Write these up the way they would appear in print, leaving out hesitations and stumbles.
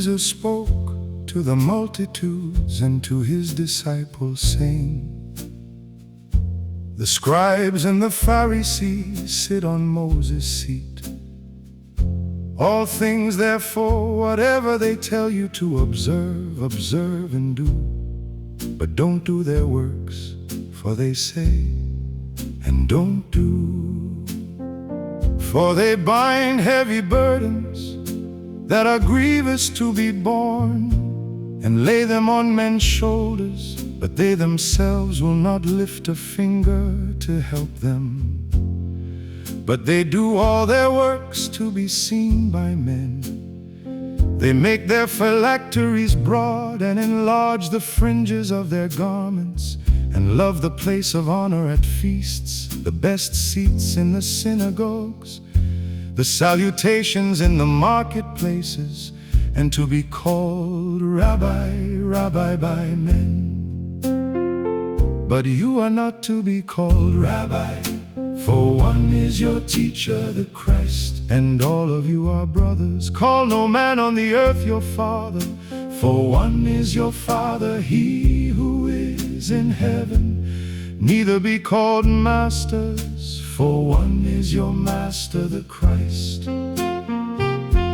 Jesus spoke to the multitudes and to his disciples, saying, "The scribes and the Pharisees sit on Moses' seat. All things, therefore, whatever they tell you to observe, observe and do. But don't do their works, for they say and don't do. For they bind heavy burdens that are grievous to be borne, and lay them on men's shoulders, but they themselves will not lift a finger to help them. But they do all their works to be seen by men. They make their phylacteries broad and enlarge the fringes of their garments, and love the place of honor at feasts, the best seats in the synagogues, the salutations in the marketplaces, and to be called Rabbi, Rabbi by men. But you are not to be called Rabbi, for one is your teacher, the Christ, and all of you are brothers. Call no man on the earth your father, for one is your Father, he who is in heaven. Neither be called masters, for one is your master, the Christ.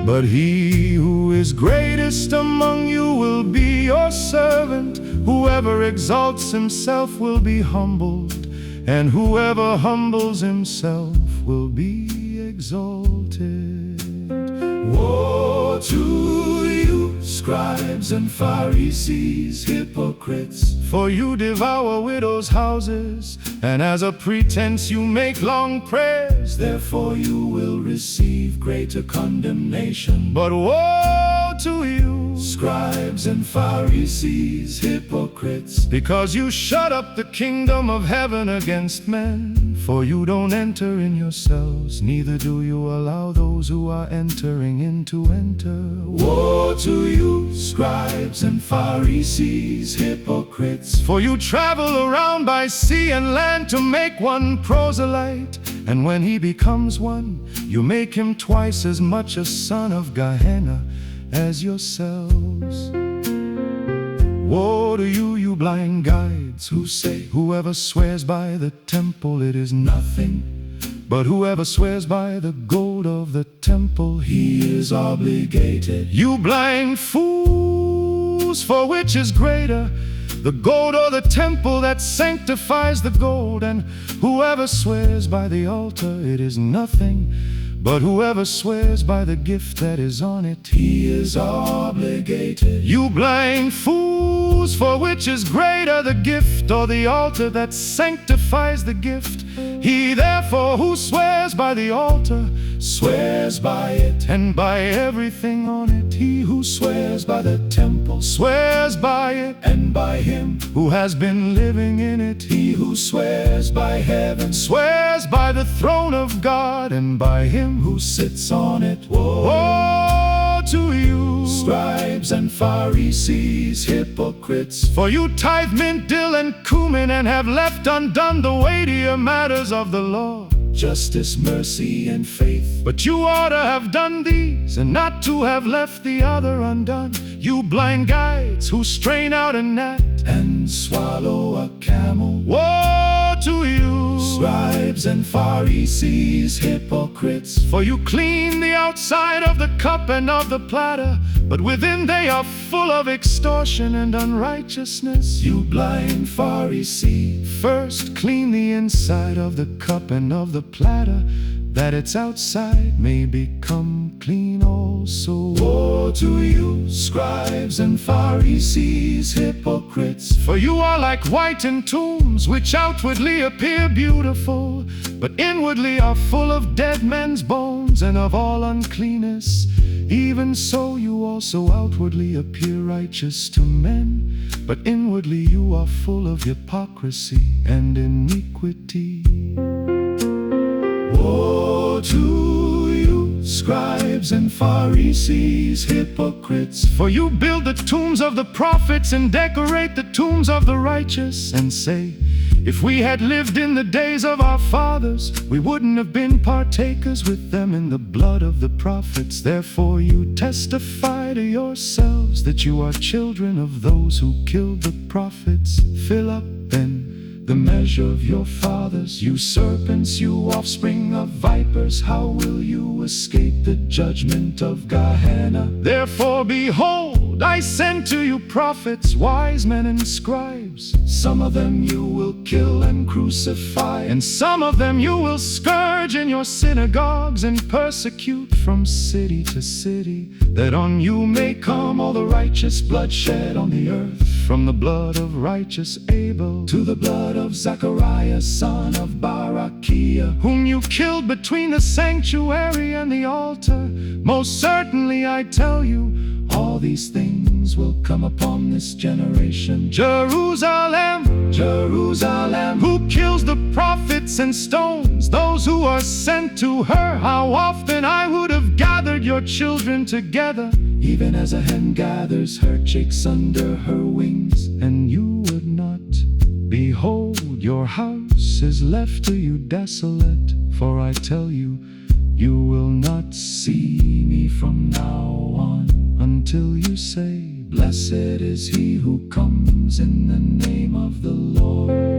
But he who is greatest among you will be your servant. Whoever exalts himself will be humbled, and whoever humbles himself will be exalted. Woe to you, scribes and Pharisees, hypocrites! For you devour widows' houses, and as a pretense you make long prayers. Therefore you will receive greater condemnation. But woe to you, scribes and Pharisees, hypocrites! Because you shut up the kingdom of heaven against men. For you don't enter in yourselves, neither do you allow those who are entering in to enter. Woe to you, scribes and Pharisees, hypocrites! For you travel around by sea and land to make one proselyte, and when he becomes one, you make him twice as much a son of Gehenna as yourselves. Woe to you, you blind guides, who say, whoever swears by the temple, it is nothing. But whoever swears by the gold of the temple, he is obligated. You blind fools, for which is greater, the gold or the temple that sanctifies the gold? And whoever swears by the altar, it is nothing. But whoever swears by the gift that is on it, he is obligated. You blind fools, for which is greater, the gift or the altar that sanctifies the gift? He therefore who swears by the altar swears by it and by everything on it. He who swears by the temple swears by it and by him who has been living in it. He who swears by heaven swears by the throne of God and by him who sits on it. Woe to you, scribes and Pharisees, hypocrites! For you tithe mint, dill, and cumin, and have left undone the weightier matters of the law, justice, mercy, and faith. But you ought to have done these, and not to have left the other undone. You blind guides, who strain out a gnat and swallow a camel. Woe to you, scribes and Pharisees, hypocrites! For you clean the outside of the cup and of the platter, but within they are full of extortion and unrighteousness. You blind Pharisee, first clean the inside of the cup and of the platter, that its outside may become clean also. Woe to you, scribes and Pharisees, hypocrites! For you are like whitened tombs, which outwardly appear beautiful, but inwardly are full of dead men's bones and of all uncleanness. Even so you also outwardly appear righteous to men, but inwardly you are full of hypocrisy and iniquity. Woe to you, scribes and Pharisees, hypocrites! For you build the tombs of the prophets and decorate the tombs of the righteous, and say, If we had lived in the days of our fathers, we wouldn't have been partakers with them in the blood of the prophets. Therefore you testify to yourselves that you are children of those who killed the prophets. Fill up then the measure of your fathers, you serpents, you offspring of vipers. How will you escape the judgment of Gehenna? Therefore behold, I send to you prophets, wise men and scribes. Some of them you will kill and crucify, and some of them you will scourge in your synagogues and persecute from city to city, that on you may come all the righteous blood shed on the earth, from the blood of righteous Abel to the blood of Zachariah son of Barachiah, whom you killed between the sanctuary and the altar. Most certainly I tell you, all these things will come upon this generation. Jerusalem, Jerusalem, who kills the prophets and stones those who are sent to her. How often I would have gathered your children together, even as a hen gathers her chicks under her wings, and you would not. Behold, your house is left to you desolate. For I tell you, you will not see me from now on, until you say, Blessed is he who comes in the name of the Lord.